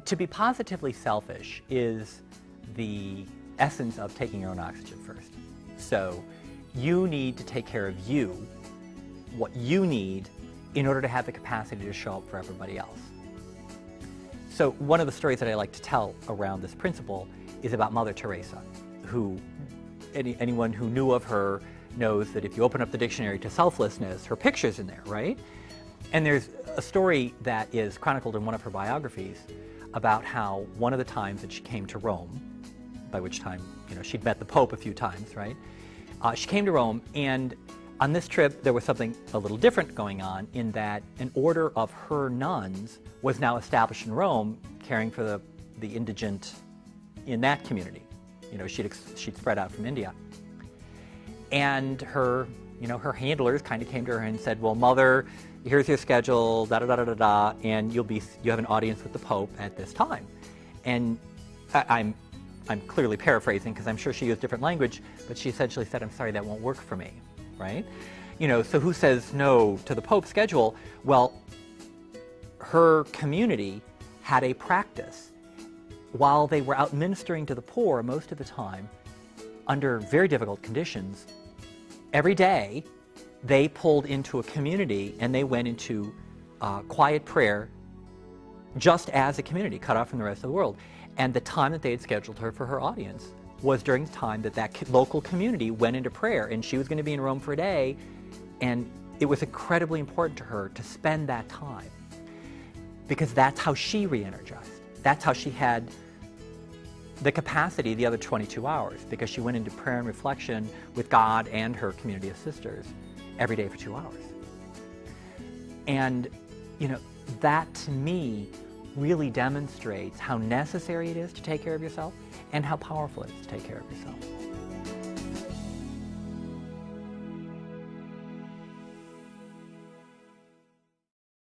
To be positively selfish is the essence of taking your own oxygen first. So you need to take care of you, what you need, in order to have the capacity to show up for everybody else. So one of the stories that I like to tell around this principle is about Mother Teresa, who anyone who knew of her knows that if you open up the dictionary to selflessness, her picture's in there, right? And there's a story that is chronicled in one of her biographies about how one of the times that she came to Rome, by which time, you know, she'd met the Pope a few times, right? She came to Rome, and on this trip there was something a little different going on in that an order of her nuns was now established in Rome, caring for the indigent in that community. You know, she'd spread out from India. And her, you know, her handlers kind of came to her and said, well, Mother, here's your schedule, da-da-da-da-da, and you have an audience with the Pope at this time. And I'm clearly paraphrasing because I'm sure she used different language, but she essentially said, I'm sorry, that won't work for me, right? You know, so who says no to the Pope's schedule? Well, her community had a practice. While they were out ministering to the poor most of the time, under very difficult conditions, every day they pulled into a community and they went into quiet prayer just as a community, cut off from the rest of the world. And the time that they had scheduled her for her audience was during the time that that local community went into prayer, and she was going to be in Rome for a day, and it was incredibly important to her to spend that time because that's how she re-energized. That's how she had the capacity the other 22 hours, because she went into prayer and reflection with God and her community of sisters every day for 2 hours. And, you know, that to me really demonstrates how necessary it is to take care of yourself and how powerful it is to take care of yourself.